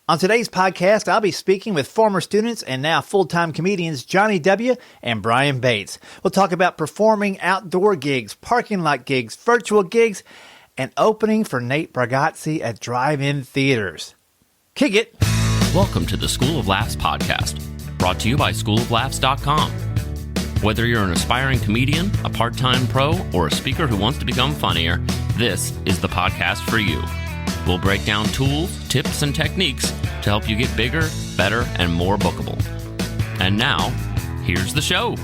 On today's podcast, I'll be speaking with former students and now full-time comedians Johnnie W and Brian Bates. We'll talk about performing outdoor gigs, parking lot gigs, virtual gigs, and opening for Nate Bargatze at drive-in theaters. Kick it! Welcome to the School of Laughs podcast, brought to you by schooloflaughs.com. Whether you're an aspiring comedian, a part-time pro, or a speaker who wants to become funnier, this is the podcast for you. We'll break down tools, tips, and techniques to help you get bigger, better, and more bookable. And now, here's the show.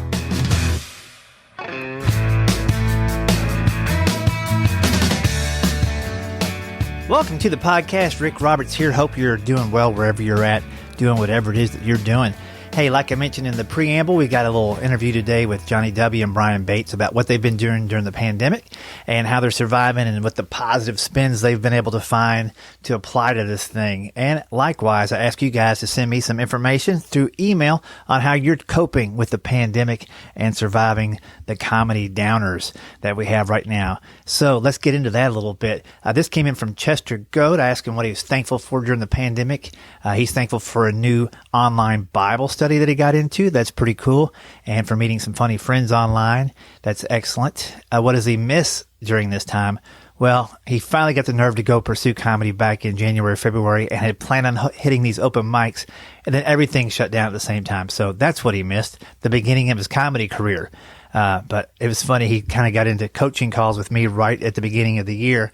Welcome to the podcast. Rick Roberts here. Hope you're doing well wherever you're at, doing whatever it is that you're doing. Hey, like I mentioned in the preamble, we got a little interview today with Johnnie W and Brian Bates about what they've been doing during the pandemic and how they're surviving and what the positive spins they've been able to find to apply to this thing. And likewise, I ask you guys to send me some information through email on how you're coping with the pandemic and surviving the comedy downers that we have right now. So let's get into that a little bit. This came in from Chester Goat. I asked him what he was thankful for during the pandemic. He's thankful for a new online Bible study that he got into. That's pretty cool. And for meeting some funny friends online. That's excellent. What does he miss during this time? Well, he finally got the nerve to go pursue comedy back in January, February, and had planned on hitting these open mics, and then everything shut down at the same time. So that's what he missed, the beginning of his comedy career. But it was funny. He kind of got into coaching calls with me right at the beginning of the year.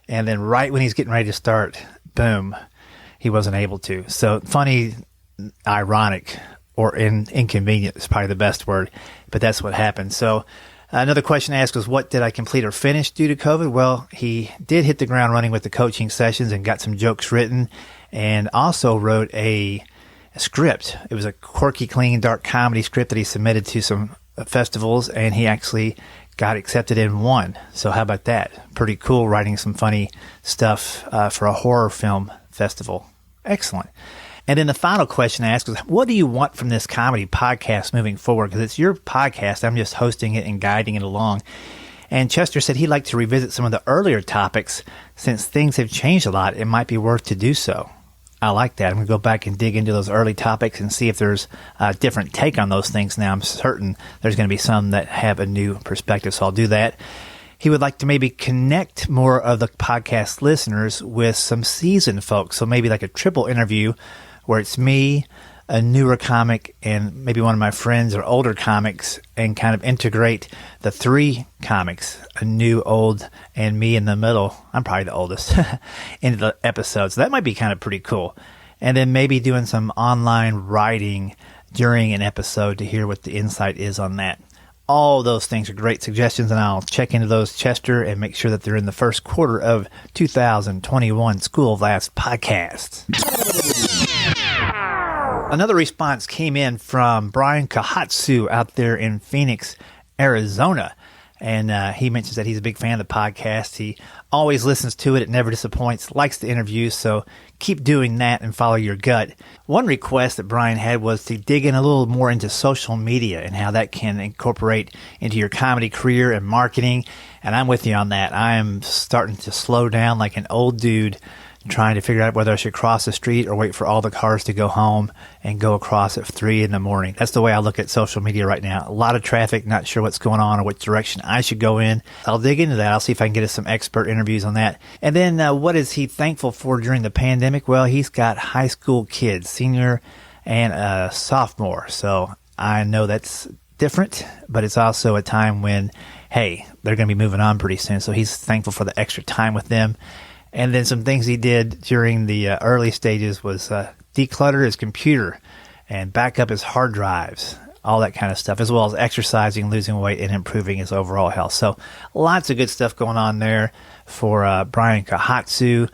And then right when he's getting ready to start, boom, he wasn't able to. So funny, ironic, or inconvenient is probably the best word, but that's what happened. So another question asked was, what did I complete or finish due to COVID? Well, he did hit the ground running with the coaching sessions and got some jokes written, and also wrote a script. It was a quirky, clean, dark comedy script that he submitted to some festivals, and he actually got accepted in one. So how about that? Pretty cool, writing some funny stuff for a horror film festival. Excellent. And then the final question I asked was, what do you want from this comedy podcast moving forward? Because it's your podcast. I'm just hosting it and guiding it along. And Chester said he'd like to revisit some of the earlier topics. Since things have changed a lot, it might be worth to do so. I like that. I'm going to go back and dig into those early topics and see if there's a different take on those things now. I'm certain there's going to be some that have a new perspective, so I'll do that. He would like to maybe connect more of the podcast listeners with some seasoned folks. So maybe like a triple interview where it's me, a newer comic, and maybe one of my friends or older comics, and kind of integrate the three comics, a new, old, and me in the middle. I'm probably the oldest into the episode. So that might be kind of pretty cool. And then maybe doing some online writing during an episode to hear what the insight is on that. All those things are great suggestions, and I'll check into those, Chester, and make sure that they're in the first quarter of 2021 School of Laughs podcast. Another response came in from Brian Kahatsu out there in Phoenix, Arizona. And he mentions that he's a big fan of the podcast. He always listens to it. It never disappoints, likes the interviews. So keep doing that and follow your gut. One request that Brian had was to dig in a little more into social media and how that can incorporate into your comedy career and marketing. And I'm with you on that. I am starting to slow down like an old dude, trying to figure out whether I should cross the street or wait for all the cars to go home and go across at 3 a.m. That's the way I look at social media right now. A lot of traffic, not sure what's going on or which direction I should go in. I'll dig into that. I'll see if I can get us some expert interviews on that. And then what is he thankful for during the pandemic? Well, he's got high school kids, senior and a sophomore. So I know that's different, but it's also a time when, hey, they're going to be moving on pretty soon. So he's thankful for the extra time with them. And then some things he did during the early stages was declutter his computer and back up his hard drives, all that kind of stuff, as well as exercising, losing weight, and improving his overall health. So lots of good stuff going on there for Brian Kahatsu.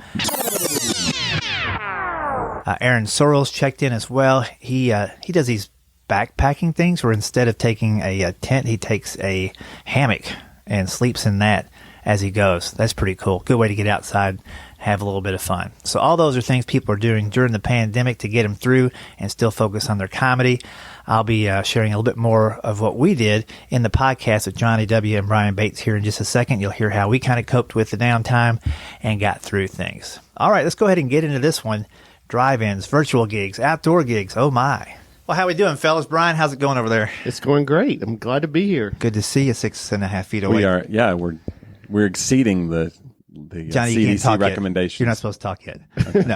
Aaron Sorrells checked in as well. He does these backpacking things where instead of taking a tent, he takes a hammock and sleeps in that as he goes. That's pretty cool. Good way to get outside, have a little bit of fun. So all those are things people are doing during the pandemic to get them through and still focus on their comedy. I'll be sharing a little bit more of what we did in the podcast with Johnnie W and Brian Bates here in just a second. You'll hear how we kind of coped with the downtime and got through things. All right, let's go ahead and get into this one. drive-ins, virtual gigs, outdoor gigs. Oh, my. Well, how we doing, fellas? Brian, how's it going over there? It's going great. I'm glad to be here. Good to see you 6.5 feet away. We are, yeah, we're exceeding the Johnny, you can't CDC talk recommendations. Yet. You're not supposed to talk yet. No.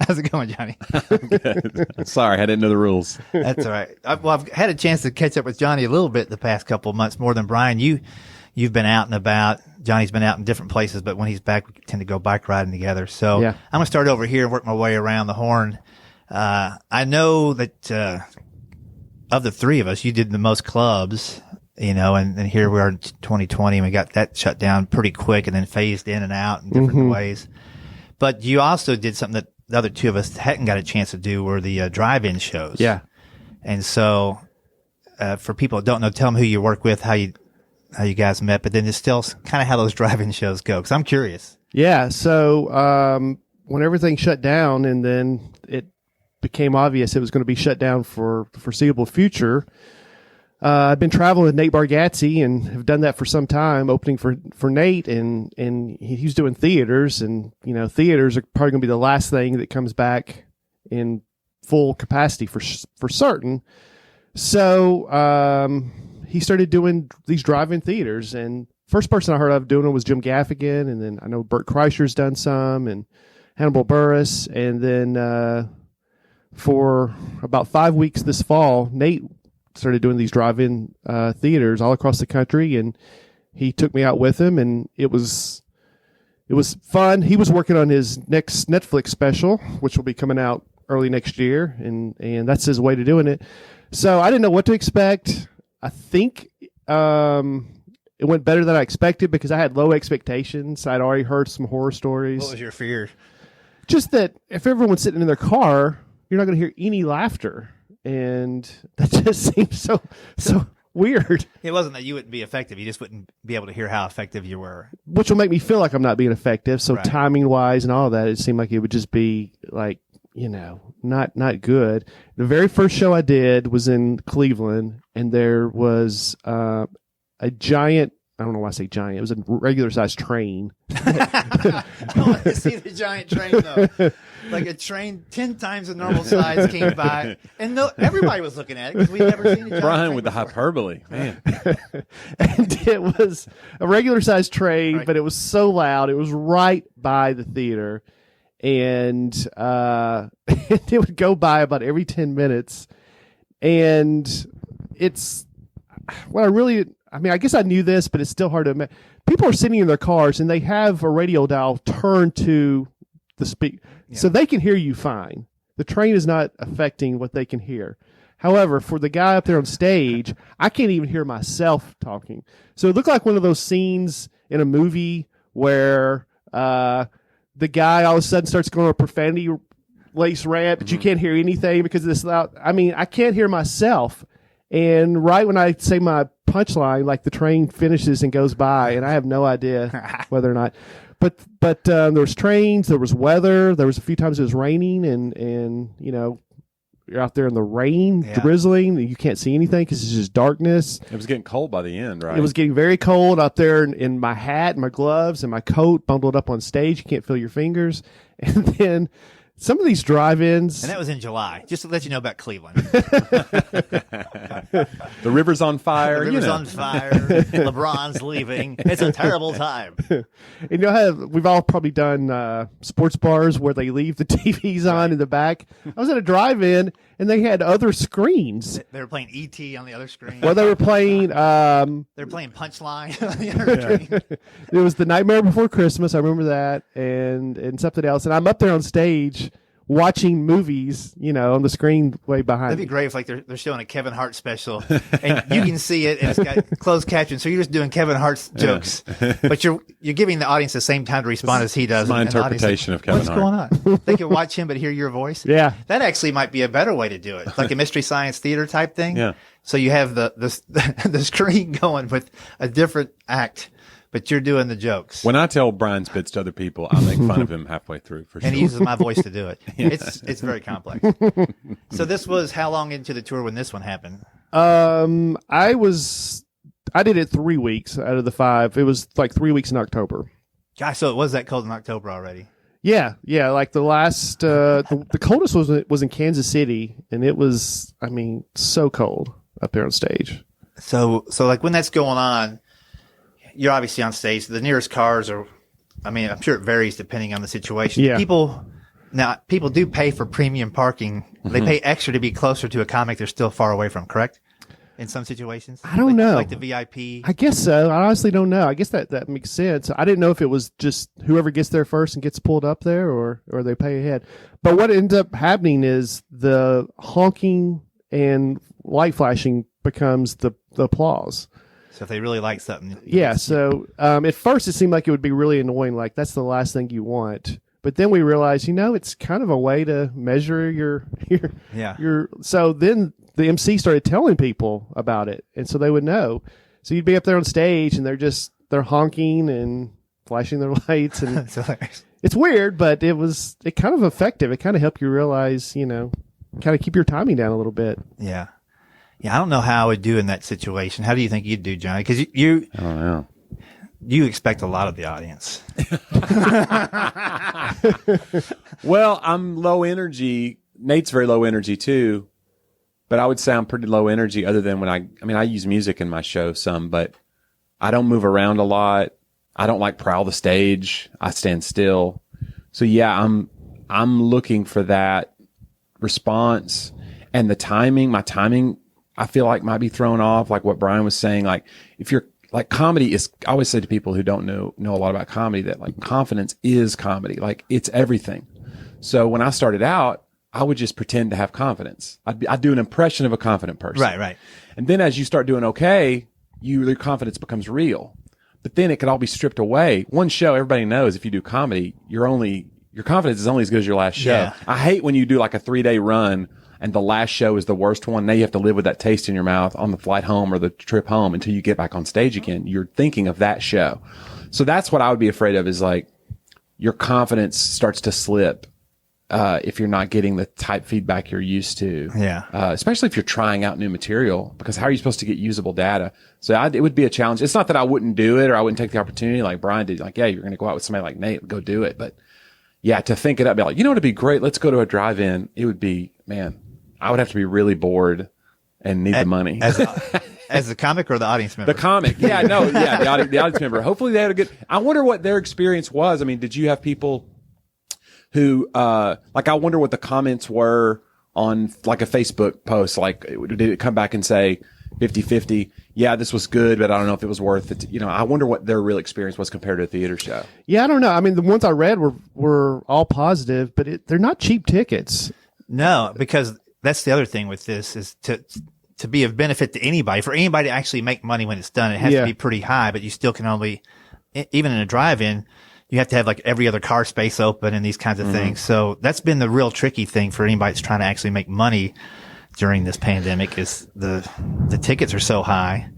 How's it going, Johnny? Good. Sorry, I didn't know the rules. That's all right. I've had a chance to catch up with Johnny a little bit the past couple of months, more than Brian. You've been out and about. Johnny's been out in different places, but when he's back, we tend to go bike riding together. So yeah. I'm going to start over here and work my way around the horn. I know that of the three of us, you did the most clubs, and here we are in 2020, and we got that shut down pretty quick and then phased in and out in different ways. But you also did something that the other two of us hadn't got a chance to do, were the drive-in shows. Yeah. And so for people that don't know, tell them who you work with, how you guys met, but then just still kind of how those drive-in shows go, because I'm curious. Yeah. So when everything shut down and then it became obvious it was going to be shut down for the foreseeable future, I've been traveling with Nate Bargatze and have done that for some time, opening for Nate, and he's doing theaters, and theaters are probably going to be the last thing that comes back in full capacity for certain. So he started doing these drive-in theaters, and first person I heard of doing it was Jim Gaffigan, and then I know Bert Kreischer's done some, and Hannibal Buress, and then for about 5 weeks this fall, Nate started doing these drive-in theaters all across the country, and he took me out with him, and it was fun. He was working on his next Netflix special, which will be coming out early next year, and that's his way to doing it. So I didn't know what to expect. I think it went better than I expected because I had low expectations. I'd already heard some horror stories. What was your fear? Just that if everyone's sitting in their car, you're not going to hear any laughter. And that just seems so weird. It wasn't that you wouldn't be effective. You just wouldn't be able to hear how effective you were. Which will make me feel like I'm not being effective. So right. Timing-wise and all of that, it seemed like it would just be like, not good. The very first show I did was in Cleveland, and there was a giant, I don't know why I say giant, it was a regular-sized train. I want to see the giant train, though. Like a train 10 times the normal size came by, and everybody was looking at it because we'd never seen a giant Brian train with before. the hyperbole, man. And it was a regular-sized train, right. But it was so loud. It was right by the theater, and it would go by about every 10 minutes. And it's what I guess I knew this, but it's still hard to imagine. People are sitting in their cars, and they have a radio dial turned to the speak, so they can hear you fine. The train is not affecting what they can hear. However, for the guy up there on stage, I can't even hear myself talking. So it looked like one of those scenes in a movie where the guy all of a sudden starts going on a profanity lace rant, but you can't hear anything because of this loud. I mean, I can't hear myself. And right when I say my punchline, like the train finishes and goes by, and I have no idea whether or not. But there was trains, there was weather, there was a few times it was raining, and you're out there in the rain, drizzling, and you can't see anything because it's just darkness. It was getting cold by the end, right? It was getting very cold out there in my hat and my gloves and my coat bundled up on stage. You can't feel your fingers. And then some of these drive-ins. And that was in July, just to let you know about Cleveland. The river's on fire. The river's on fire. LeBron's leaving. It's a terrible time. And we've all probably done sports bars where they leave the TVs on in the back. I was at a drive-in, and they had other screens. They were playing E.T. on the other screen. Well, they were playing. They were playing Punchline on the other screen. It was The Nightmare Before Christmas. I remember that, and something else. And I'm up there on stage watching movies, on the screen way behind. That'd be great if they're showing a Kevin Hart special, and you can see it, and it's got closed captions. So you're just doing Kevin Hart's jokes, but you're giving the audience the same time to respond as he does. It's my and the interpretation of Kevin Hart. What's going on? They can watch him but hear your voice. Yeah, that actually might be a better way to do it, like a Mystery Science Theater type thing. Yeah. So you have the screen going with a different act, but you're doing the jokes. When I tell Brian's bits to other people, I make fun of him halfway through, for sure. And he uses my voice to do it. It's very complex. So this was how long into the tour when this one happened? I did it 3 weeks out of the 5. It was like 3 weeks in October. Gosh, so it was that cold in October already. Yeah. Like the last, the coldest was in Kansas City, and it was, I mean, so cold up there on stage. So like when that's going on, you're obviously on stage. The nearest cars are, I mean, I'm sure it varies depending on the situation. Yeah. People do pay for premium parking. They pay extra to be closer to a comic they're still far away from, correct? In some situations? I don't know. Like the VIP. I guess so. I honestly don't know. I guess that makes sense. I didn't know if it was just whoever gets there first and gets pulled up there, or they pay ahead. But what ends up happening is the honking and light flashing becomes the applause. So if they really like something. Yeah. So at first it seemed like it would be really annoying. Like that's the last thing you want. But then we realized, it's kind of a way to measure your. So then the MC started telling people about it, and so they would know. So you'd be up there on stage, and they're honking and flashing their lights, and it's weird, but it kind of effective. It kind of helped you realize, kind of keep your timing down a little bit. Yeah. Yeah, I don't know how I would do in that situation. How do you think you'd do, Johnny? Because you I don't know. You expect a lot of the audience. Well, I'm low energy. Nate's very low energy too, but I would say I'm pretty low energy other than when I use music in my show some, but I don't move around a lot. I don't like prowl the stage. I stand still. So yeah, I'm looking for that response and the timing. My timing, I feel like might be thrown off. Like what Brian was saying, like if you're like comedy is, I always say to people who don't know a lot about comedy that like confidence is comedy. Like it's everything. So when I started out, I would just pretend to have confidence. I'd do an impression of a confident person. Right. And then as you start doing okay, your confidence becomes real. But then it could all be stripped away. One show, everybody knows if you do comedy, your confidence is only as good as your last show. Yeah. I hate when you do like a 3-day run and the last show is the worst one. Now you have to live with that taste in your mouth on the flight home or the trip home until you get back on stage again. You're thinking of that show. So that's what I would be afraid of is like your confidence starts to slip if you're not getting the type feedback you're used to. Yeah. Especially if you're trying out new material, because how are you supposed to get usable data? So it would be a challenge. It's not that I wouldn't do it or I wouldn't take the opportunity like Brian did. Like, yeah, you're going to go out with somebody like Nate, go do it. But yeah, to think it up, be like, it'd be great. Let's go to a drive-in. It would be, man, I would have to be really bored and need the money. As the comic or the audience member? The comic. Yeah, no, yeah, the audience member. Hopefully they had a good, I wonder what their experience was. I mean, did you have people who, I wonder what the comments were on like a Facebook post. Like, did it come back and say 50-50? Yeah, this was good, but I don't know if it was worth it. I wonder what their real experience was compared to a theater show. Yeah, I don't know. I mean, the ones I read were all positive, but they're not cheap tickets. No, because that's the other thing with this is to be of benefit to anybody. For anybody to actually make money when it's done, it has to be pretty high, but you still can only, even in a drive-in, you have to have like every other car space open and these kinds of things. So that's been the real tricky thing for anybody that's trying to actually make money during this pandemic is the tickets are so high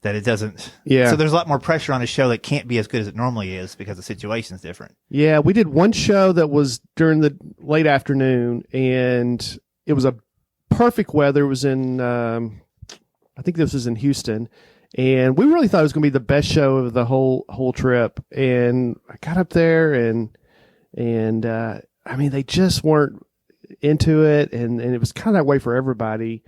that it doesn't. Yeah. So there's a lot more pressure on a show that can't be as good as it normally is because the situation's different. Yeah. We did one show that was during the late afternoon and it was a perfect weather. It was in, I think this was in Houston. And we really thought it was going to be the best show of the whole trip. And I got up there and I mean, they just weren't into it. And it was kind of that way for everybody.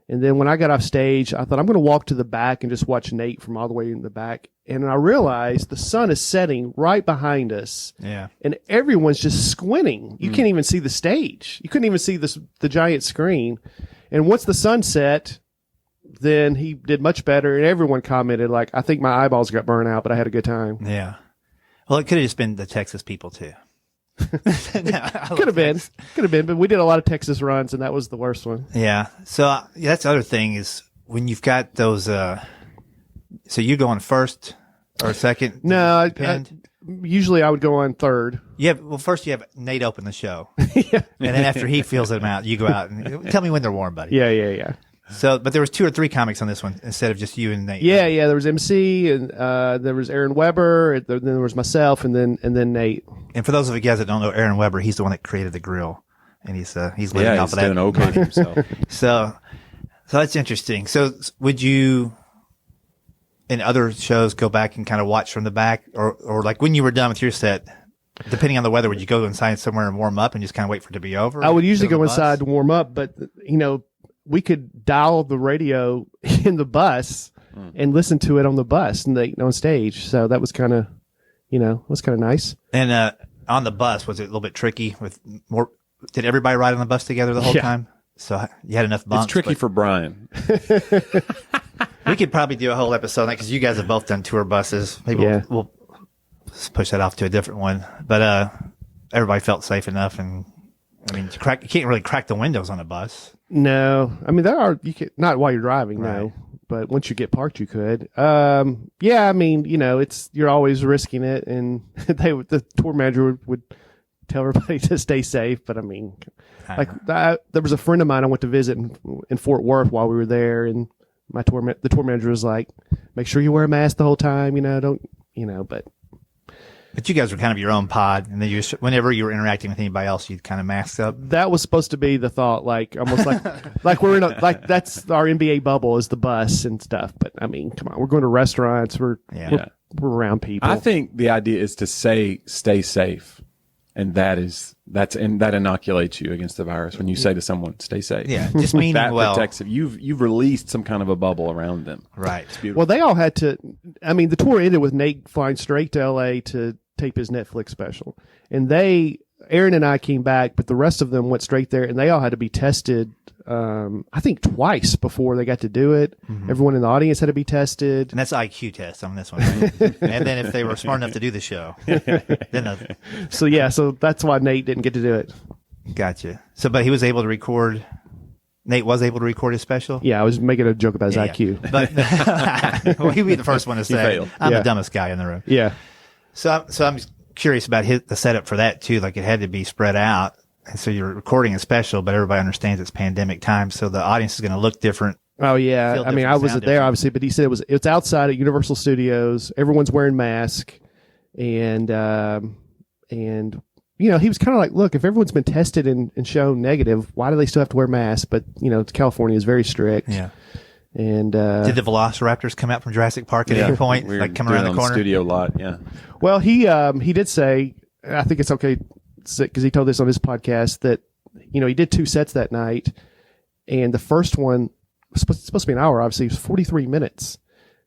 And then when I got off stage, I thought I'm going to walk to the back and just watch Nate from all the way in the back. And I realized the sun is setting right behind us. Yeah. And everyone's just squinting. You can't even see the stage. You couldn't even see the giant screen. And once the sun set, then he did much better. And everyone commented like, I think my eyeballs got burned out, but I had a good time. Yeah. Well, it could have just been the Texas people too. Could have been, but we did a lot of Texas runs and that was the worst one. Yeah. So that's the other thing is when you've got those, so you go on first or second? No, usually I would go on third. Yeah. Well, first you have Nate open the show. Yeah. And then after he fills them out, you go out and tell me when they're warm, buddy. Yeah. So, but there was 2 or 3 comics on this one instead of just you and Nate. Yeah. There was MC and there was Aaron Weber. Then there was myself and then Nate. And for those of you guys that don't know Aaron Weber, he's the one that created the grill, and he's living off of that. Doing okay for himself. So that's interesting. So would you, in other shows, go back and kind of watch from the back, or like when you were done with your set, Depending on the weather, would you go inside somewhere and warm up and just kind of wait for it to be over? I would usually Sit on go the bus? inside to warm up, but we could dial the radio in the bus and listen to it on the bus and on stage. So that was kind of, nice. And on the bus, was it a little bit tricky with more? Did everybody ride on the bus together the whole time? So you had enough bunks. It's tricky for Brian. We could probably do a whole episode on that because you guys have both done tour buses. Maybe we'll push that off to a different one. But everybody felt safe enough, and I mean, you can't really crack the windows on a bus. No, I mean you can not while you're driving, Right. no. But once you get parked, you could. Yeah, I mean, you're always risking it, and the tour manager would tell everybody to stay safe. But I mean, there was a friend of mine I went to visit in Fort Worth while we were there, and the tour manager was like, "Make sure you wear a mask the whole time. But you guys were kind of your own pod, and then whenever you were interacting with anybody else, you'd kind of mask up. That was supposed to be the thought, like almost like we're in that's our NBA bubble is the bus and stuff. But I mean, come on, we're going to restaurants, we're around people. I think the idea is to stay safe, and that inoculates you against the virus when you say to someone, "Stay safe." Yeah, just meaning that well. protects it. You've released some kind of a bubble around them. Right. It's beautiful. Well, they all had to. I mean, the tour ended with Nate flying straight to LA to tape his Netflix special, and Aaron and I came back, but the rest of them went straight there, and they all had to be tested. I think twice before they got to do it. Mm-hmm. Everyone in the audience had to be tested, and that's IQ test on this one. Right? And then if they were smart enough to do the show, then so that's why Nate didn't get to do it. Gotcha. So, but he was able to record. Nate was able to record his special. Yeah, I was making a joke about his IQ, but well, he'd be the first one to say, "I'm the dumbest guy in the room." Yeah. So I'm curious about the setup for that too. Like it had to be spread out, and so you're recording a special, but everybody understands it's pandemic time, so the audience is going to look different. Oh yeah, I mean I wasn't there obviously, but he said it's outside at Universal Studios. Everyone's wearing masks, and he was kind of like, look, if everyone's been tested and shown negative, why do they still have to wear masks? But California is very strict. Yeah. And did the Velociraptors come out from Jurassic Park at any point, like coming around the corner? Studio lot, yeah. Well, he did say, I think it's okay because he told this on his podcast that he did 2 sets that night, and the first one was supposed to be an hour. Obviously, it was 43 minutes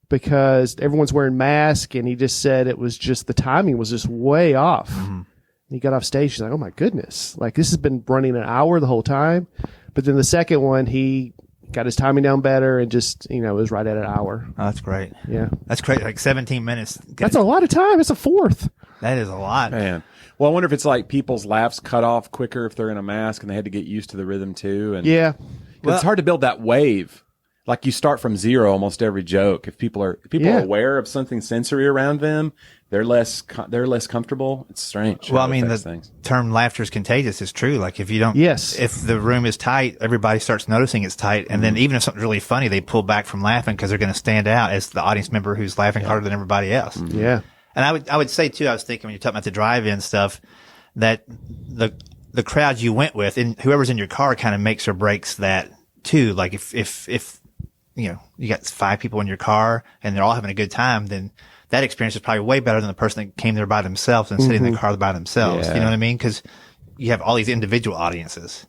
because everyone's wearing masks, and he just said it was just the timing was just way off. Mm-hmm. He got off stage. He's like, "Oh my goodness! Like this has been running an hour the whole time." But then the second one, he got his timing down better and just, it was right at an hour. Oh, that's great. Yeah. That's great. Like 17 minutes. That's a lot of time. It's a fourth. That is a lot. Man. Well, I wonder if it's like people's laughs cut off quicker if they're in a mask and they had to get used to the rhythm too. And yeah. It's hard to build that wave. Like you start from zero almost every joke. If people are aware of something sensory around them, they're less comfortable. It's strange. Well, I mean, the term laughter is contagious is true. Like if you don't, if the room is tight, everybody starts noticing it's tight. And then even if something's really funny, they pull back from laughing because they're going to stand out as the audience member who's laughing harder than everybody else. Mm-hmm. Yeah. And I would say too, I was thinking when you're talking about the drive-in stuff, that the crowd you went with and whoever's in your car kind of makes or breaks that too. Like if you got 5 people in your car and they're all having a good time, then that experience is probably way better than the person that came there by themselves and sitting in the car by themselves. Yeah. You know what I mean? Because you have all these individual audiences,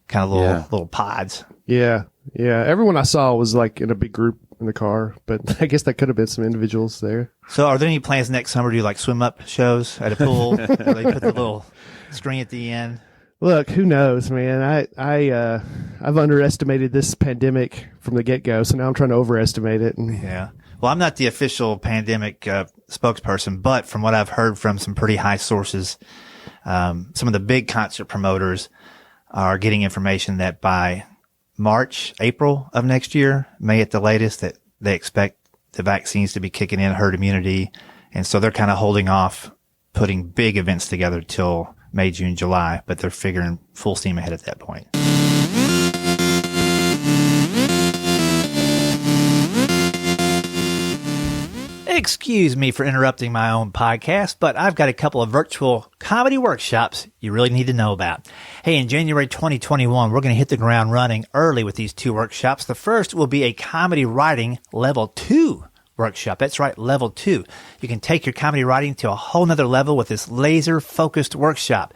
kind of little pods. Yeah. Yeah. Everyone I saw was like in a big group in the car, but I guess that could have been some individuals there. So are there any plans next summer to do like swim up shows at a pool where they put the little screen at the end? Look, who knows, man? I've underestimated this pandemic from the get-go, so now I'm trying to overestimate it. Yeah. Well, I'm not the official pandemic spokesperson, but from what I've heard from some pretty high sources, some of the big concert promoters are getting information that by March, April of next year, May at the latest, that they expect the vaccines to be kicking in, herd immunity. And so they're kind of holding off putting big events together till May, June, July, but they're figuring full steam ahead at that point. Excuse me for interrupting my own podcast, but I've got a couple of virtual comedy workshops you really need to know about. Hey, in January 2021, we're going to hit the ground running early with these 2 workshops. The first will be a comedy writing level 2 workshop. That's right, level 2. You can take your comedy writing to a whole nother level with this laser-focused workshop.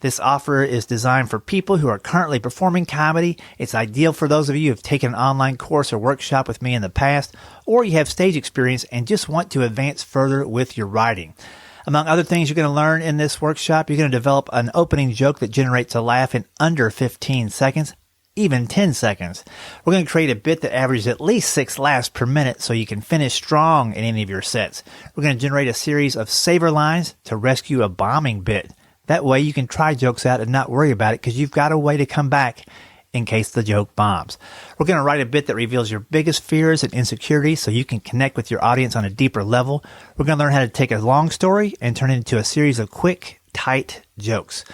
This offer is designed for people who are currently performing comedy. It's ideal for those of you who have taken an online course or workshop with me in the past, or you have stage experience and just want to advance further with your writing. Among other things you're going to learn in this workshop, you're going to develop an opening joke that generates a laugh in under 15 seconds, even 10 seconds. We're going to create a bit that averages at least 6 laughs per minute so you can finish strong in any of your sets. We're going to generate a series of saver lines to rescue a bombing bit. That way you can try jokes out and not worry about it because you've got a way to come back in case the joke bombs. We're going to write a bit that reveals your biggest fears and insecurities so you can connect with your audience on a deeper level. We're going to learn how to take a long story and turn it into a series of quick, tight jokes.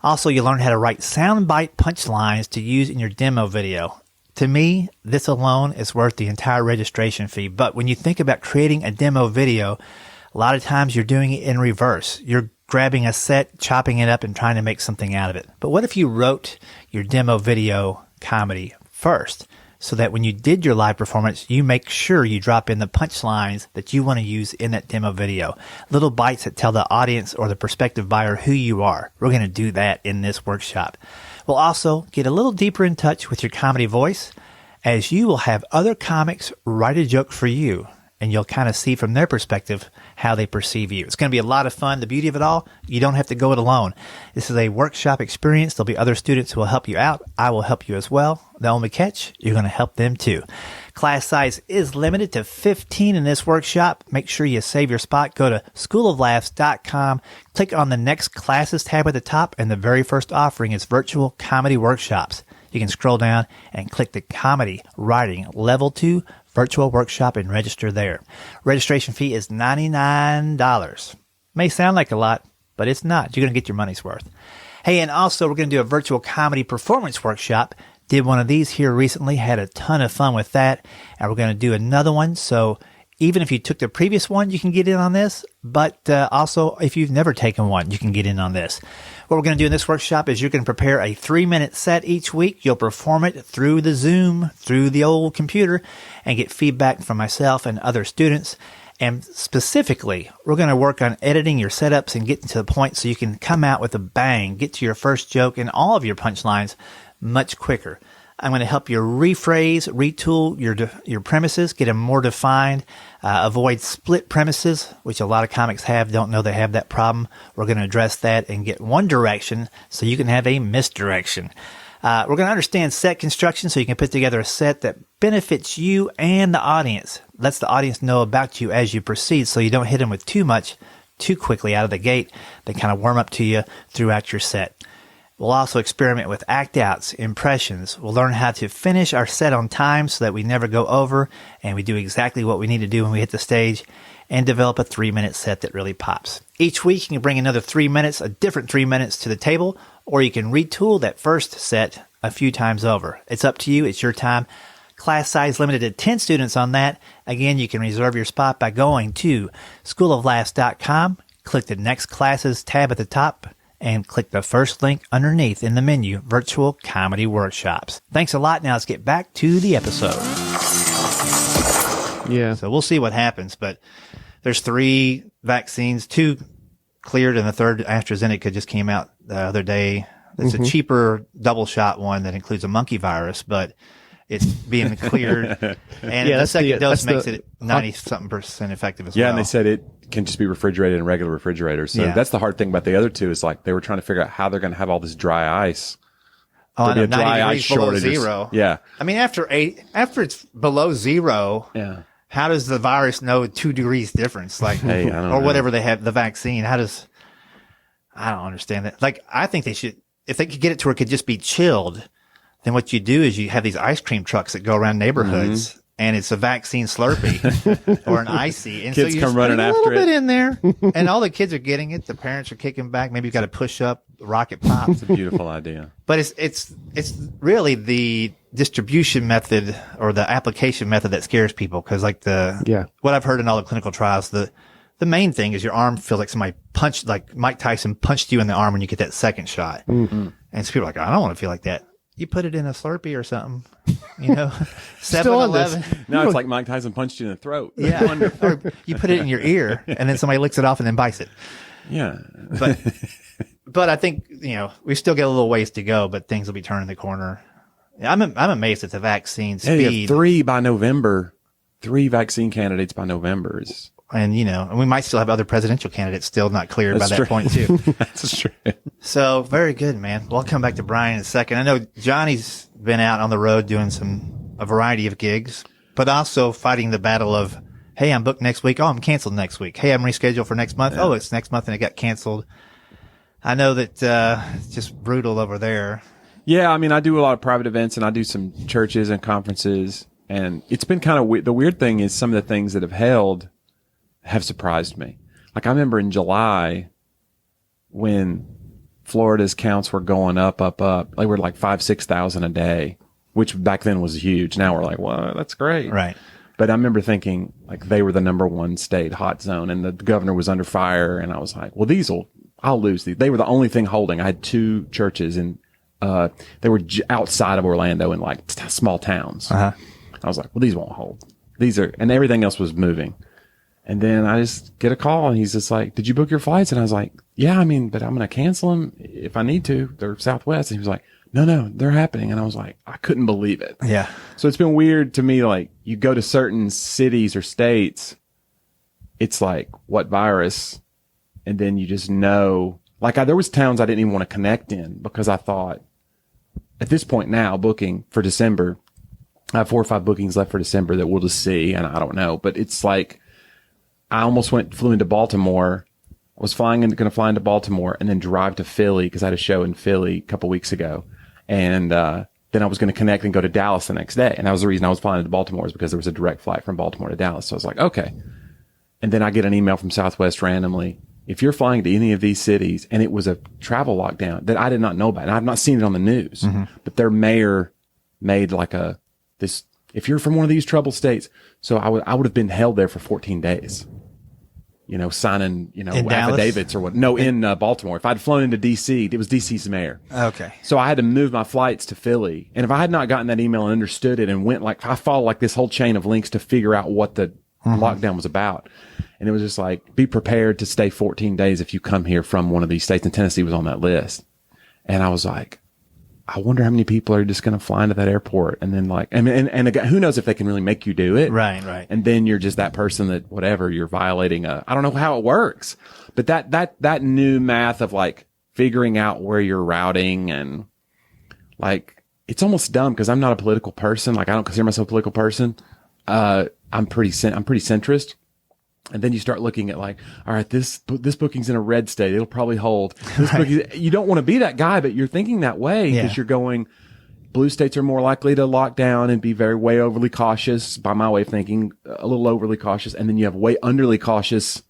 Also, you'll learn how to write soundbite punchlines to use in your demo video. To me, this alone is worth the entire registration fee. But when you think about creating a demo video, a lot of times you're doing it in reverse. You're grabbing a set, chopping it up, and trying to make something out of it. But what if you wrote your demo video comedy first so that when you did your live performance, you make sure you drop in the punchlines that you want to use in that demo video. Little bites that tell the audience or the prospective buyer who you are. We're going to do that in this workshop. We'll also get a little deeper in touch with your comedy voice as you will have other comics write a joke for you. And you'll kind of see from their perspective how they perceive you. It's going to be a lot of fun. The beauty of it all, you don't have to go it alone. This is a workshop experience. There'll be other students who will help you out. I will help you as well. The only catch, you're going to help them too. Class size is limited to 15 in this workshop. Make sure you save your spot. Go to schooloflaughs.com. Click on the next classes tab at the top, and the very first offering is virtual comedy workshops. You can scroll down and click the comedy writing level 2 virtual workshop and register there. Registration fee is $99. May sound like a lot, but it's not. You're going to get your money's worth. Hey, and also we're going to do a virtual comedy performance workshop. Did one of these here recently, had a ton of fun with that, and we're going to do another one. So even if you took the previous one, you can get in on this, but also if you've never taken one, you can get in on this. What we're going to do in this workshop is you're going to prepare a 3-minute set each week. You'll perform it through the Zoom, through the old computer, and get feedback from myself and other students. And specifically, we're going to work on editing your setups and getting to the point so you can come out with a bang, get to your first joke and all of your punchlines much quicker. I'm going to help you rephrase, retool your premises, get them more defined, avoid split premises, which a lot of comics don't know they have that problem. We're going to address that and get one direction so you can have a misdirection. We're going to understand set construction so you can put together a set that benefits you and the audience, lets the audience know about you as you proceed so you don't hit them with too much too quickly out of the gate. They kind of warm up to you throughout your set. We'll also experiment with act-outs, impressions. We'll learn how to finish our set on time so that we never go over and we do exactly what we need to do when we hit the stage, and develop a 3-minute set that really pops. Each week you can bring another 3 minutes, a different 3 minutes to the table, or you can retool that first set a few times over. It's up to you. It's your time. Class size limited to 10 students on that. Again, you can reserve your spot by going to schooloflaughs.com, click the next classes tab at the top, and click the first link underneath in the menu, Virtual Comedy Workshops. Thanks a lot. Now let's get back to the episode. Yeah. So we'll see what happens, but there's 3 vaccines, 2 cleared, and the third AstraZeneca just came out the other day. It's a cheaper double shot one that includes a monkey virus, but it's being cleared. And the second dose makes it 90-something% effective as well. Yeah, and they said it can just be refrigerated in regular refrigerators. So that's the hard thing about the other two is like they were trying to figure out how they're going to have all this dry ice. Oh, I know, 90 dry degrees ice below shortages. 0. Yeah. I mean, after it's below 0, how does the virus know 2 degrees difference? Like, hey, I don't or know. whatever they have, the vaccine. I don't understand that. Like, I think they should, if they could get it to where it could just be chilled, then what you do is you have these ice cream trucks that go around neighborhoods. And it's a vaccine Slurpee or an icy. And Kids so you come just running put a after little it. bit in there, and all the kids are getting it. The parents are kicking back. Maybe you've got to push up the rocket pop. It's a beautiful idea. But it's really the distribution method or the application method that scares people. Cause like what I've heard in all the clinical trials, the main thing is your arm feels like somebody punched, like Mike Tyson punched you in the arm when you get that second shot. And so people are like, I don't want to feel like that. You put it in a Slurpee or something. you know, Still on this. 7-Eleven. Now it's like Mike Tyson punched you in the throat. Yeah. Or you put it in your ear and then somebody licks it off and then bites it. Yeah. But I think, you know, we still got a little ways to go, but things will be turning the corner. I'm amazed at the vaccine speed. Yeah, 3 vaccine candidates by November. And, you know, and we might still have other presidential candidates still not cleared by that point, too. That's true. So, very good, man. We'll come back to Brian in a second. I know Johnny's been out on the road doing a variety of gigs, but also fighting the battle of, hey, I'm booked next week. Oh, I'm canceled next week. Hey, I'm rescheduled for next month. Yeah. Oh, it's next month and it got canceled. I know that it's just brutal over there. Yeah, I mean, I do a lot of private events and I do some churches and conferences. And it's been kind of weird. The weird thing is some of the things that have held have surprised me. Like I remember in July when Florida's counts were going up. They were like 5,000-6,000 a day, which back then was huge. Now we're like, well, that's great. Right. But I remember thinking like they were the number one state hot zone and the governor was under fire. And I was like, well, I'll lose these. They were the only thing holding. I had 2 churches and they were outside of Orlando in like small towns. Uh-huh. I was like, well, these won't hold. And everything else was moving. And then I just get a call and he's just like, did you book your flights? And I was like, yeah, I mean, but I'm going to cancel them if I need to. They're Southwest. And he was like, no, they're happening. And I was like, I couldn't believe it. Yeah. So it's been weird to me. Like you go to certain cities or states, it's like what virus? And then you just know, like there was towns I didn't even want to connect in because I thought at this point now booking for December, I have 4 or 5 bookings left for December that we'll just see. And I don't know, but it's like, I almost flew into Baltimore. I was going to fly into Baltimore and then drive to Philly because I had a show in Philly a couple weeks ago. And, then I was going to connect and go to Dallas the next day. And that was the reason I was flying into Baltimore is because there was a direct flight from Baltimore to Dallas. So I was like, okay. And then I get an email from Southwest randomly. If you're flying to any of these cities, and it was a travel lockdown that I did not know about, and I've not seen it on the news, but their mayor made like if you're from one of these troubled states, so I would have been held there for 14 days. You know, signing, affidavits or what? No, in Baltimore. If I'd flown into D.C., it was D.C.'s mayor. Okay. So I had to move my flights to Philly. And if I had not gotten that email and understood it and I followed like this whole chain of links to figure out what the lockdown was about. And it was just like, be prepared to stay 14 days if you come here from one of these states. And Tennessee was on that list. And I was like, I wonder how many people are just going to fly into that airport. And then like, and who knows if they can really make you do it. Right. And then you're just that person that whatever you're violating I don't know how it works, but that new math of like figuring out where you're routing and like, it's almost dumb because I'm not a political person. Like I don't consider myself a political person. I'm pretty centrist. And then you start looking at like, all right, this booking's in a red state. It'll probably hold. You don't want to be that guy, but you're thinking that way because you're going, blue states are more likely to lock down and be way overly cautious by my way of thinking, a little overly cautious. And then you have way underly cautious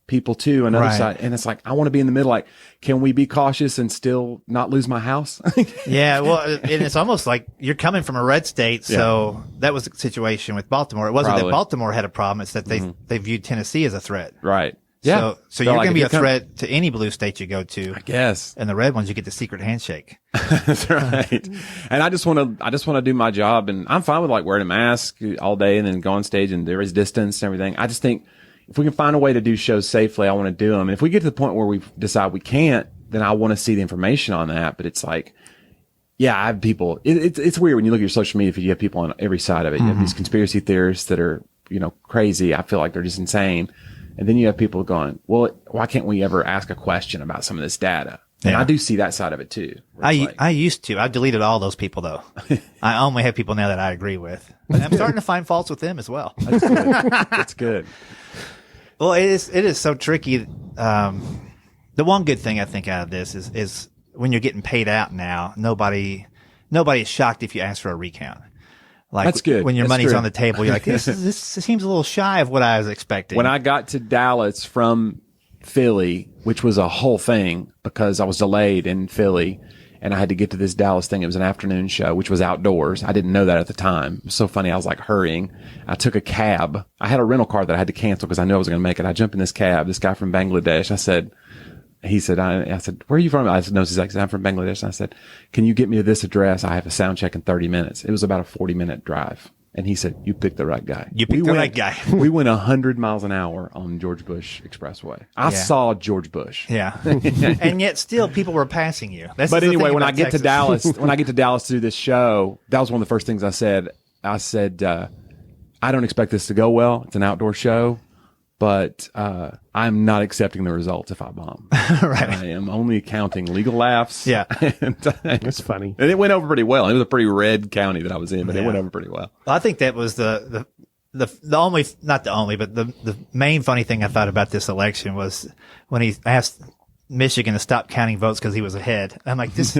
people too on the other side. And it's like, I want to be in the middle. Like, can we be cautious and still not lose my house? Yeah. Well, and it's almost like you're coming from a red state. So that was the situation with Baltimore. It wasn't that Baltimore had a problem. It's that they viewed Tennessee as a threat. Right. Yeah. So you're going to be a threat to any blue state you go to. I guess. And the red ones, you get the secret handshake. That's right. And I just want to do my job, and I'm fine with like wearing a mask all day and then go on stage and there is distance and everything. I just think if we can find a way to do shows safely, I want to do them. And if we get to the point where we decide we can't, then I want to see the information on that. But it's like, yeah, I have people. It's weird when you look at your social media. If you have people on every side of it, you have these conspiracy theorists that are crazy. I feel like they're just insane. And then you have people going, well, why can't we ever ask a question about some of this data? And I do see that side of it too. I used to. I've deleted all those people though. I only have people now that I agree with. And I'm starting to find faults with them as well. That's good. That's good. Well, it is so tricky. The one good thing I think out of this is when you're getting paid out now, nobody is shocked if you ask for a recount. Like that's good. When your that's money's true. on the table, you're like, this seems a little shy of what I was expecting. When I got to Dallas from Philly, which was a whole thing because I was delayed in Philly and I had to get to this Dallas thing. It was an afternoon show, which was outdoors. I didn't know that at the time. It was so funny. I was like hurrying. I took a cab. I had a rental car that I had to cancel because I knew I was going to make it. I jumped in this cab, this guy from Bangladesh. I said, he said, I said, where are you from? I said, no, he's like, I'm from Bangladesh. And I said, can you get me to this address? I have a sound check in 30 minutes. It was about a 40-minute drive. And he said, you picked the right guy. You picked the right guy. We went 100 miles an hour on George Bush Expressway. I saw George Bush. Yeah. And yet still people were passing you. But anyway, when I get to Dallas, to do this show, that was one of the first things I said. I said, I don't expect this to go well. It's an outdoor show, but I'm not accepting the results if I bomb. Right. I am only counting legal laughs. Yeah. That's funny. And it went over pretty well. It was a pretty red county that I was in, but it went over pretty well. I think that was the only, not the only, but the main funny thing I thought about this election was when he asked Michigan to stop counting votes because he was ahead. I'm like, this,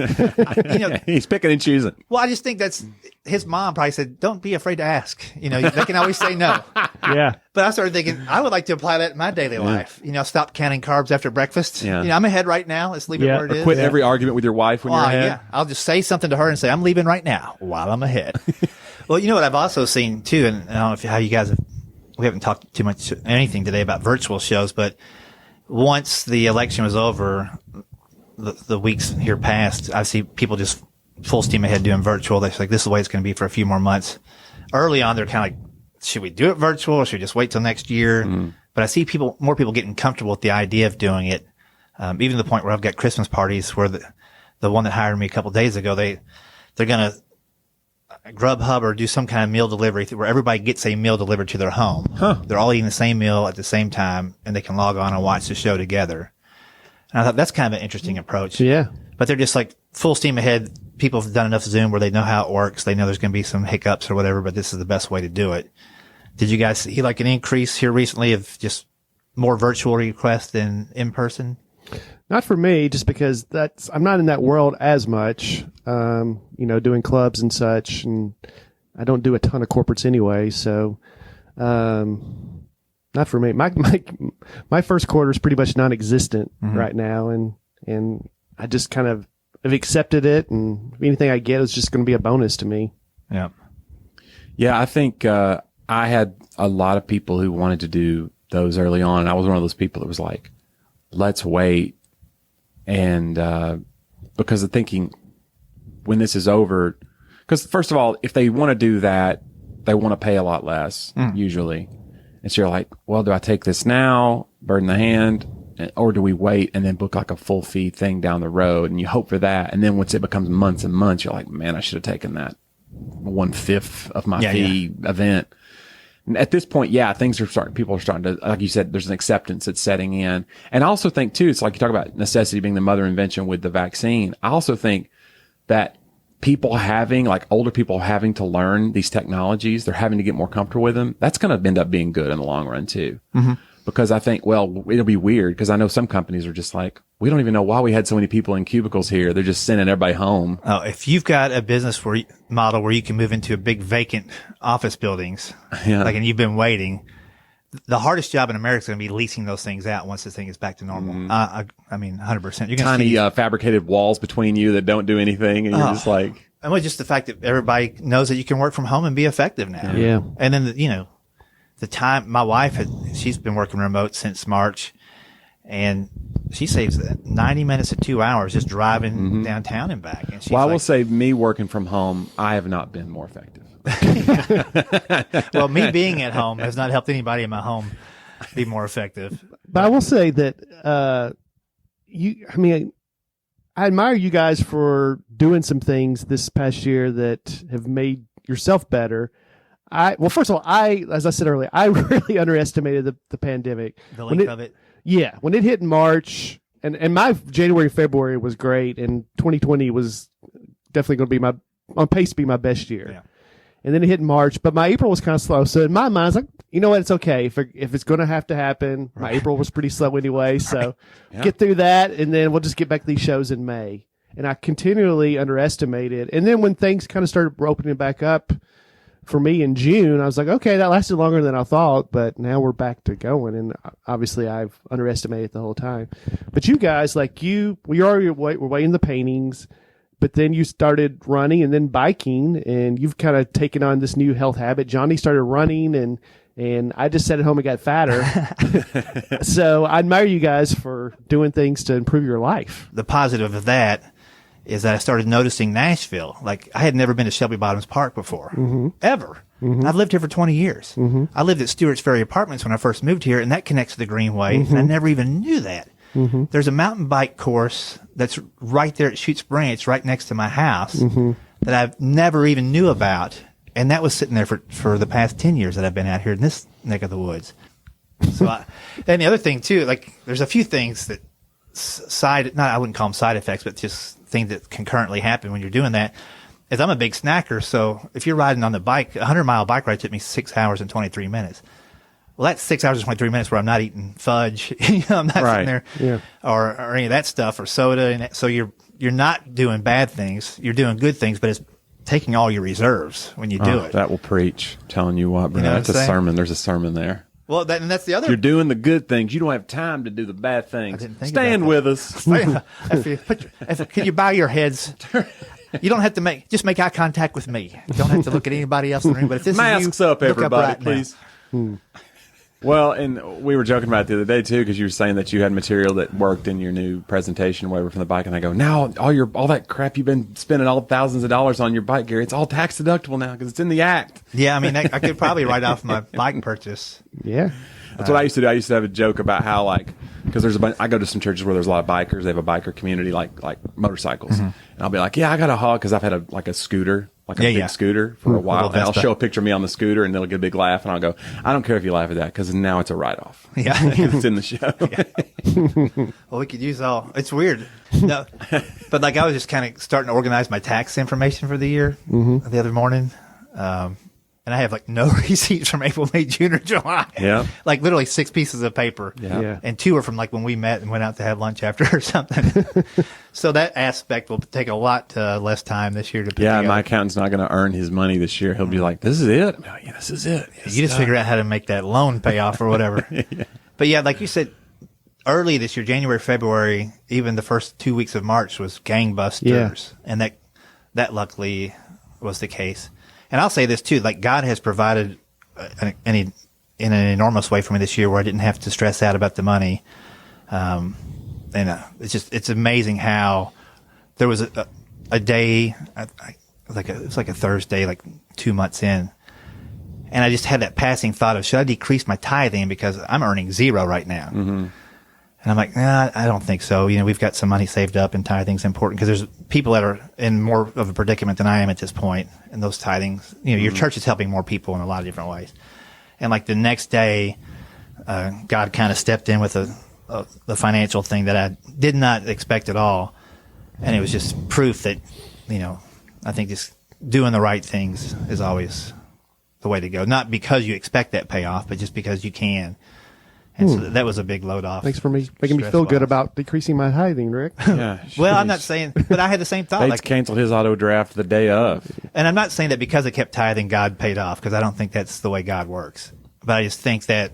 he's picking and choosing. Well, I just think that's his mom probably said, don't be afraid to ask. They can always say no. Yeah. But I started thinking, I would like to apply that in my daily life. Stop counting carbs after breakfast. Yeah. I'm ahead right now. Let's leave it where it is. Quit every argument with your wife when you're ahead. Yeah. I'll just say something to her and say, I'm leaving right now while I'm ahead. Well, what I've also seen too, and I don't know how you guys we haven't talked too much anything today about virtual shows, but once the election was over, the weeks here passed, I see people just full steam ahead doing virtual. They're like, this is the way it's going to be for a few more months. Early on, they're kind of like, should we do it virtual or should we just wait till next year? Mm. But I see more people getting comfortable with the idea of doing it. Even to the point where I've got Christmas parties where the one that hired me a couple days ago, they're going to Grubhub or do some kind of meal delivery where everybody gets a meal delivered to their home. Huh. They're all eating the same meal at the same time and they can log on and watch the show together. And I thought that's kind of an interesting approach. Yeah. But they're just like full steam ahead. People have done enough Zoom where they know how it works. They know there's going to be some hiccups or whatever, but this is the best way to do it. Did you guys see like an increase here recently of just more virtual requests than in person? Not for me, just because I'm not in that world as much, doing clubs and such, and I don't do a ton of corporates anyway, so, not for me. My first quarter is pretty much non-existent right now, and I just kind of have accepted it, and anything I get is just going to be a bonus to me. Yeah. Yeah, I think, I had a lot of people who wanted to do those early on, and I was one of those people that was like, let's wait. And because of thinking when this is over, because first of all, if they want to do that, they want to pay a lot less usually. And so you're like, well, do I take this now, bird in the hand, or do we wait and then book like a full fee thing down the road? And you hope for that. And then once it becomes months and months, you're like, man, I should have taken that 1/5 of my fee event. At this point, people are starting to, like you said, there's an acceptance that's setting in. And I also think too, it's like you talk about necessity being the mother invention with the vaccine. I also think that older people having to learn these technologies, they're having to get more comfortable with them. That's going to end up being good in the long run too. Mm-hmm. Because I think, well, it'll be weird because I know some companies are just like, we don't even know why we had so many people in cubicles here. They're just sending everybody home. Oh, if you've got a business model where you can move into a big vacant office buildings, and you've been waiting, the hardest job in America is going to be leasing those things out once this thing is back to normal. I mean, 100%. You're tiny fabricated walls between you that don't do anything, and you're just like. And with just the fact that everybody knows that you can work from home and be effective now. Yeah. And then the time my wife she's been working remote since March, and she saves 90 minutes to 2 hours just driving downtown and back. And I will say, me working from home, I have not been more effective. Well, me being at home has not helped anybody in my home be more effective. But I will say that I admire you guys for doing some things this past year that have made yourself better. First of all, as I said earlier, I really underestimated the pandemic. The length of it. Yeah. When it hit in March, and my January, February was great, and 2020 was definitely going to be on pace to be my best year. Yeah. And then it hit in March, but my April was kind of slow. So in my mind, I was like, you know what? It's okay. If it's going to have to happen, my April was pretty slow anyway. So get through that, and then we'll just get back to these shows in May. And I continually underestimated. And then when things kind of started opening back up for me in June, I was like, okay, that lasted longer than I thought, but now we're back to going. And obviously I've underestimated the whole time. But you guys, we were waiting the paintings, but then you started running and then biking, and you've kind of taken on this new health habit. Johnny started running, and And I just sat at home and got fatter. So I admire you guys for doing things to improve your life. The positive of that is that I started noticing Nashville. Like, I had never been to Shelby Bottoms Park before, ever. I've lived here for 20 years. I lived at Stewart's Ferry Apartments when I first moved here, and that connects to the Greenway, and I never even knew that. There's a mountain bike course that's right there at Chute Spring. It's right next to my house that I've never even knew about. And that was sitting there for the past 10 years that I've been out here in this neck of the woods. So, and the other thing too, like, there's a few things that I wouldn't call them side effects, but just things that can currently happen when you're doing that. Is I'm a big snacker. So if you're riding on the bike, a 100-mile bike ride took me 6 hours and 23 minutes. Well, that's 6 hours and 23 minutes where I'm not eating fudge. I'm not sitting there or any of that stuff or soda. And so you're not doing bad things. You're doing good things, but it's taking all your reserves when you do it. That will preach. I'm telling you what, bro. That's a sermon. There's a sermon there. Well, and that's the other. You're doing the good things. You don't have time to do the bad things. Stand with us. Can you bow your heads? You don't have to just make eye contact with me. You don't have to look at anybody else in the room. But if this masks is you, up, everybody, right please. Well, and we were joking about it the other day too, because you were saying that you had material that worked in your new presentation or whatever from the bike, and I go, now all that crap you've been spending all thousands of dollars on your bike, Gary, it's all tax deductible now because it's in the act. Yeah, I mean, I could probably write off my bike purchase. Yeah, that's what I used to do. I used to have a joke about how, like, because there's a bunch, I go to some churches where there's a lot of bikers. They have a biker community, like motorcycles, and I'll be like, yeah, I got a hog because I've had a scooter. Like a big scooter for a while. And I'll show a picture of me on the scooter and they'll get a big laugh. And I'll go, I don't care if you laugh at that because now it's a write-off. Yeah. It's in the show. Well, we could use it's weird. No, but like I was just kind of starting to organize my tax information for the year the other morning. And I have like no receipts from April, May, June, or July. Yeah. Like literally 6 pieces of paper. Yeah. And 2 are from like when we met and went out to have lunch after or something. So that aspect will take a lot less time this year to put together. My accountant's not going to earn his money this year. He'll be like, this is it. I'm like, yeah, this is it. You just figure out how to make that loan pay off or whatever. But yeah, like you said, early this year, January, February, even the first 2 weeks of March was gangbusters. And that luckily was the case. And I'll say this too, like God has provided in an enormous way for me this year where I didn't have to stress out about the money. It's amazing how there was a day, it was like a Thursday, like 2 months in. And I just had that passing thought of, should I decrease my tithing because I'm earning 0 right now? And I'm like, nah, I don't think so. We've got some money saved up, and tithing's important because there's people that are in more of a predicament than I am at this point. And those tithings, your church is helping more people in a lot of different ways. And like the next day, God kind of stepped in with the financial thing that I did not expect at all. And it was just proof that, I think just doing the right things is always the way to go. Not because you expect that payoff, but just because you can. And so that was a big load off. Thanks for making me feel good about decreasing my tithing, Rick. Yeah. Well, I'm not saying, but I had the same thought. Bates canceled his auto draft the day of. And I'm not saying that because I kept tithing, God paid off, because I don't think that's the way God works. But I just think that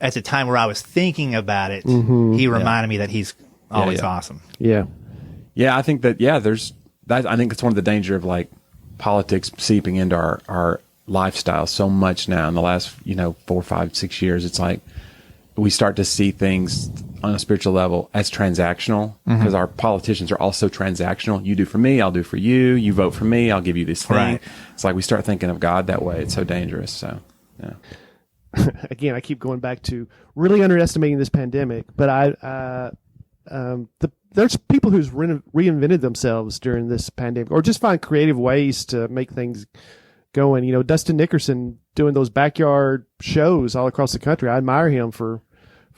at the time where I was thinking about it, He reminded me that He's always awesome. Yeah. Yeah, I think that, I think it's one of the danger of like politics seeping into our lifestyle so much now in the last, 4, 5, 6 years. It's like, we start to see things on a spiritual level as transactional because our politicians are also transactional. You do for me, I'll do for you. You vote for me, I'll give you this thing. Right. It's like we start thinking of God that way. It's so dangerous. So, yeah. Again, I keep going back to really underestimating this pandemic, but there's people who's reinvented themselves during this pandemic or just find creative ways to make things going. Dustin Nickerson doing those backyard shows all across the country. I admire him for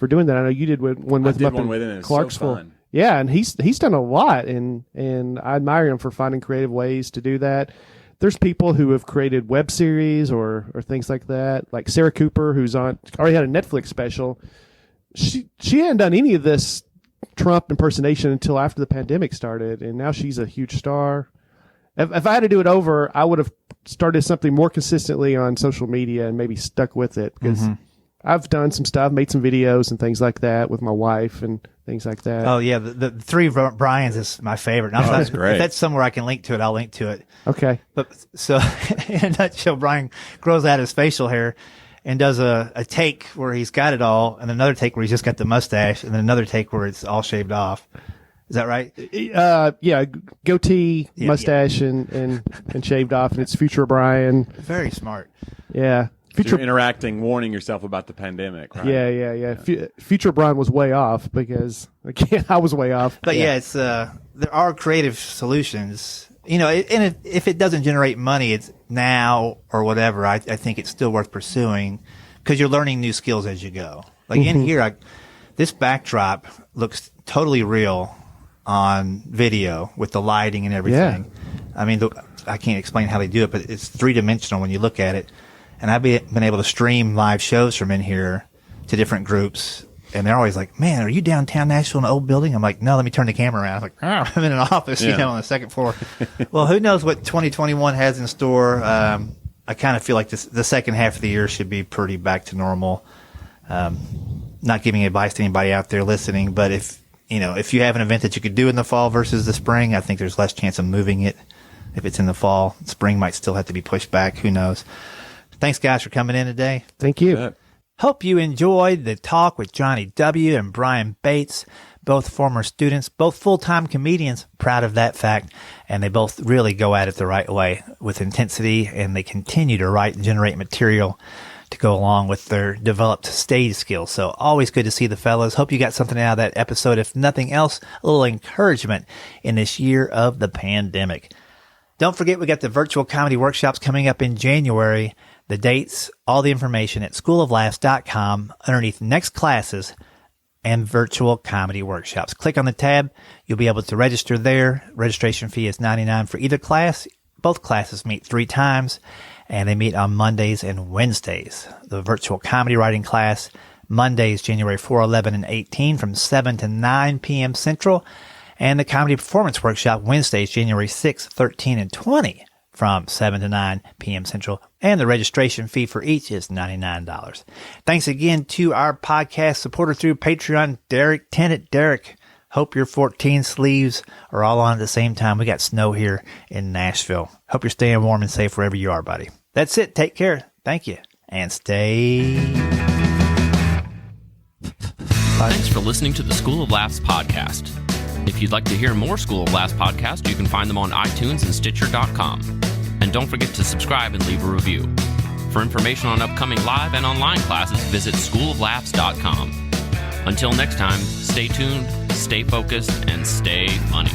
doing that. I know you did one with him in Clarksville. So yeah, and he's done a lot, and I admire him for finding creative ways to do that. There's people who have created web series or things like that, like Sarah Cooper, who's already had a Netflix special. She hadn't done any of this Trump impersonation until after the pandemic started, and now she's a huge star. If I had to do it over, I would have started something more consistently on social media and maybe stuck with it because I've done some stuff, made some videos and things like that with my wife and things like that. Oh, yeah. The 3 Brians is my favorite. That's great. If that's somewhere I can link to it, I'll link to it. Okay. But so in a nutshell, Brian grows out his facial hair and does a take where he's got it all, and another take where he's just got the mustache, and then another take where it's all shaved off. Is that right? Yeah, goatee, mustache, and shaved off, and it's Future Brian. Very smart. Yeah. So you're interacting, warning yourself about the pandemic, right? Yeah. Future Brian was way off because, again, I was way off. But it's there are creative solutions. If it doesn't generate money, it's now or whatever. I think it's still worth pursuing because you're learning new skills as you go. Like in here, this backdrop looks totally real on video with the lighting and everything. Yeah. I mean, I can't explain how they do it, but it's 3-dimensional when you look at it. And I've been able to stream live shows from in here to different groups. And they're always like, man, are you downtown Nashville in an old building? I'm like, no, let me turn the camera around. I'm like, I'm in an office, on the second floor. Well, who knows what 2021 has in store. I kind of feel like the second half of the year should be pretty back to normal. Not giving advice to anybody out there listening, but if you have an event that you could do in the fall versus the spring, I think there's less chance of moving it. If it's in the fall, spring might still have to be pushed back. Who knows? Thanks, guys, for coming in today. Thank you. Hope you enjoyed the talk with Johnnie W. and Brian Bates, both former students, both full-time comedians, proud of that fact, and they both really go at it the right way with intensity, and they continue to write and generate material to go along with their developed stage skills. So always good to see the fellas. Hope you got something out of that episode. If nothing else, a little encouragement in this year of the pandemic. Don't forget, we got the virtual comedy workshops coming up in January. The dates, all the information at schooloflaughs.com underneath next classes and virtual comedy workshops. Click on the tab. You'll be able to register there. Registration fee is $99 for either class. Both classes meet 3 times, and they meet on Mondays and Wednesdays. The virtual comedy writing class, Mondays, January 4, 11, and 18 from 7 to 9 p.m. Central. And the comedy performance workshop, Wednesdays, January 6, 13, and 20 from 7 to 9 p.m. Central. And the registration fee for each is $99. Thanks again to our podcast supporter through Patreon, Derek Tennant. Derek, hope your 14 sleeves are all on at the same time. We got snow here in Nashville. Hope you're staying warm and safe wherever you are, buddy. That's it. Take care. Thank you. And stay. Thanks for listening to the School of Laughs podcast. If you'd like to hear more School of Laughs podcasts, you can find them on iTunes and Stitcher.com. And don't forget to subscribe and leave a review. For information on upcoming live and online classes, visit schooloflaughs.com. Until next time, stay tuned, stay focused, and stay funny.